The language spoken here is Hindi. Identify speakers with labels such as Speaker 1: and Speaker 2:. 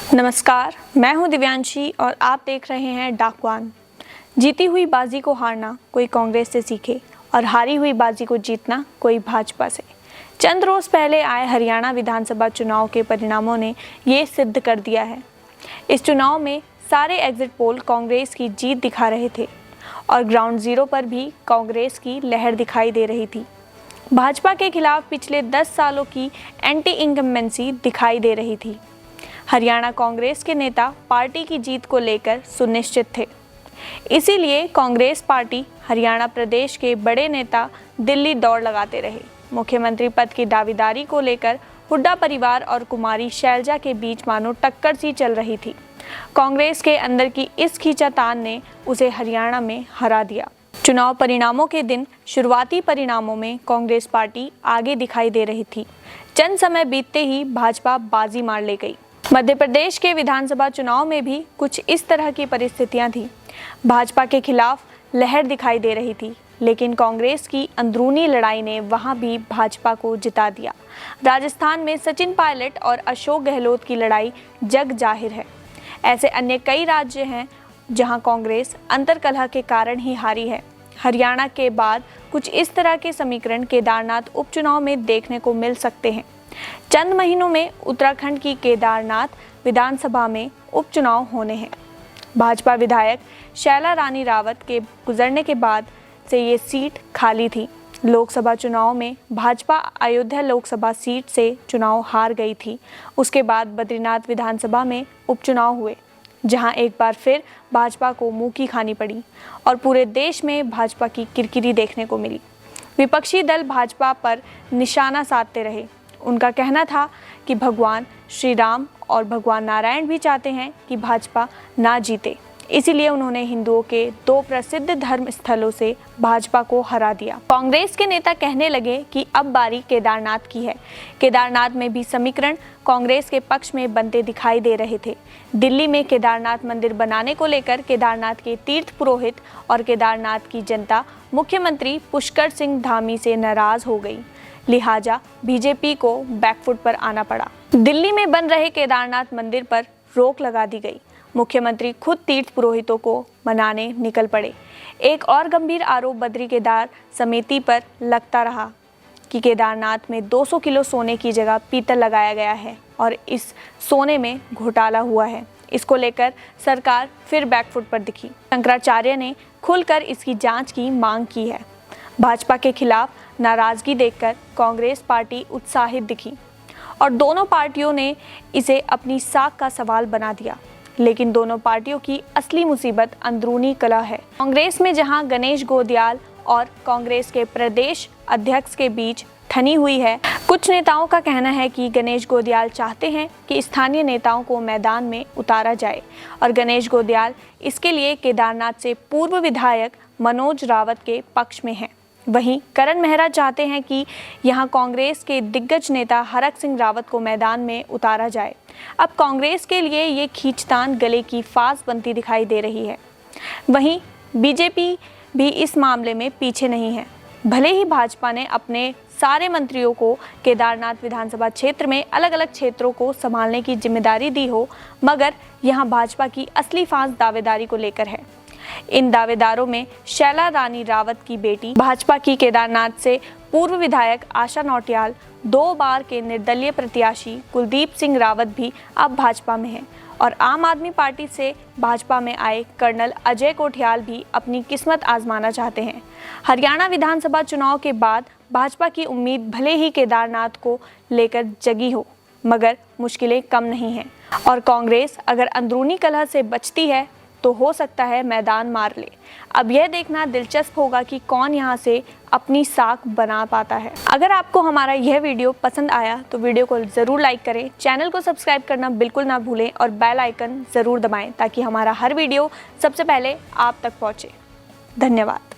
Speaker 1: नमस्कार, मैं हूं दिव्यांशी और आप देख रहे हैं डाकवान। जीती हुई बाजी को हारना कोई कांग्रेस से सीखे और हारी हुई बाजी को जीतना कोई भाजपा से। चंद रोज पहले आए हरियाणा विधानसभा चुनाव के परिणामों ने ये सिद्ध कर दिया है। इस चुनाव में सारे एग्जिट पोल कांग्रेस की जीत दिखा रहे थे और ग्राउंड जीरो पर भी कांग्रेस की लहर दिखाई दे रही थी। भाजपा के खिलाफ पिछले 10 सालों की एंटी इनकम्बेंसी दिखाई दे रही थी। हरियाणा कांग्रेस के नेता पार्टी की जीत को लेकर सुनिश्चित थे, इसीलिए कांग्रेस पार्टी हरियाणा प्रदेश के बड़े नेता दिल्ली दौड़ लगाते रहे। मुख्यमंत्री पद की दावेदारी को लेकर हुड्डा परिवार और कुमारी शैलजा के बीच मानो टक्कर सी चल रही थी। कांग्रेस के अंदर की इस खींचातान ने उसे हरियाणा में हरा दिया। चुनाव परिणामों के दिन शुरुआती परिणामों में कांग्रेस पार्टी आगे दिखाई दे रही थी। चंद समय बीतते ही भाजपा बाजी मार ले गई। मध्य प्रदेश के विधानसभा चुनाव में भी कुछ इस तरह की परिस्थितियां थी। भाजपा के खिलाफ लहर दिखाई दे रही थी, लेकिन कांग्रेस की अंदरूनी लड़ाई ने वहां भी भाजपा को जिता दिया। राजस्थान में सचिन पायलट और अशोक गहलोत की लड़ाई जग जाहिर है। ऐसे अन्य कई राज्य हैं जहां कांग्रेस अंतर्कलह के कारण ही हारी है। हरियाणा के बाद कुछ इस तरह के समीकरण केदारनाथ उपचुनाव में देखने को मिल सकते हैं। चंद महीनों में उत्तराखंड की केदारनाथ विधानसभा में उपचुनाव होने हैं। भाजपा विधायक शैला रानी रावत के गुजरने के बाद से ये सीट खाली थी। लोकसभा चुनाव में भाजपा अयोध्या लोकसभा सीट से चुनाव हार गई थी। उसके बाद बद्रीनाथ विधानसभा में उपचुनाव हुए, जहां एक बार फिर भाजपा को मुंह की खानी पड़ी और पूरे देश में भाजपा की किरकिरी देखने को मिली। विपक्षी दल भाजपा पर निशाना साधते रहे। उनका कहना था कि भगवान श्री राम और भगवान नारायण भी चाहते हैं कि भाजपा ना जीते, इसीलिए उन्होंने हिंदुओं के 2 प्रसिद्ध धर्म स्थलों से भाजपा को हरा दिया। कांग्रेस के नेता कहने लगे कि अब बारी केदारनाथ की है। केदारनाथ में भी समीकरण कांग्रेस के पक्ष में बनते दिखाई दे रहे थे। दिल्ली में केदारनाथ मंदिर बनाने को लेकर केदारनाथ के तीर्थ पुरोहित और केदारनाथ की जनता मुख्यमंत्री पुष्कर सिंह धामी से नाराज हो गई, लिहाजा बीजेपी को बैकफुट पर आना पड़ा। दिल्ली में बन रहे केदारनाथ मंदिर पर रोक लगा दी गई। मुख्यमंत्री खुद तीर्थ पुरोहितों को मनाने निकल पड़े। एक और गंभीर आरोप बद्री केदार समिति पर लगता रहा कि केदारनाथ में 200 किलो सोने की जगह पीतल लगाया गया है और इस सोने में घोटाला हुआ है। इसको लेकर सरकार फिर बैकफुट पर दिखी। शंकराचार्य ने खुलकर इसकी जांच की मांग की है। भाजपा के खिलाफ नाराजगी देखकर कांग्रेस पार्टी उत्साहित दिखी और दोनों पार्टियों ने इसे अपनी साख का सवाल बना दिया। लेकिन दोनों पार्टियों की असली मुसीबत अंदरूनी कलह है। कांग्रेस में जहां गणेश गोदियाल और कांग्रेस के प्रदेश अध्यक्ष के बीच ठनी हुई है, कुछ नेताओं का कहना है कि गणेश गोदियाल चाहते हैं कि स्थानीय नेताओं को मैदान में उतारा जाए और गणेश गोदियाल इसके लिए केदारनाथ से पूर्व विधायक मनोज रावत के पक्ष में हैं। वहीं करण मेहरा चाहते हैं कि यहां कांग्रेस के दिग्गज नेता हरक सिंह रावत को मैदान में उतारा जाए। अब कांग्रेस के लिए ये खींचतान गले की फांस बनती दिखाई दे रही है। वहीं बीजेपी भी इस मामले में पीछे नहीं है। भले ही भाजपा ने अपने सारे मंत्रियों को केदारनाथ विधानसभा क्षेत्र में अलग अलग क्षेत्रों को संभालने की जिम्मेदारी दी हो, मगर यहां भाजपा की असली फांस दावेदारी को लेकर है। इन दावेदारों में शैला रानी रावत की बेटी, भाजपा की केदारनाथ से पूर्व विधायक आशा नौटियाल, 2 बार के निर्दलीय प्रत्याशी कुलदीप सिंह रावत भी अब भाजपा में हैं और आम आदमी पार्टी से भाजपा में आए कर्नल अजय कोठियाल भी अपनी किस्मत आजमाना चाहते हैं। हरियाणा विधानसभा चुनाव के बाद भाजपा की उम्मीद भले ही केदारनाथ को लेकर जगी हो, मगर मुश्किलें कम नहीं हैं और कांग्रेस अगर अंदरूनी कलह से बचती है तो हो सकता है मैदान मार ले। अब यह देखना दिलचस्प होगा कि कौन यहां से अपनी साख बना पाता है। अगर आपको हमारा यह वीडियो पसंद आया तो वीडियो को ज़रूर लाइक करें, चैनल को सब्सक्राइब करना बिल्कुल ना भूलें और बेल आइकन ज़रूर दबाएं ताकि हमारा हर वीडियो सबसे पहले आप तक पहुंचे। धन्यवाद।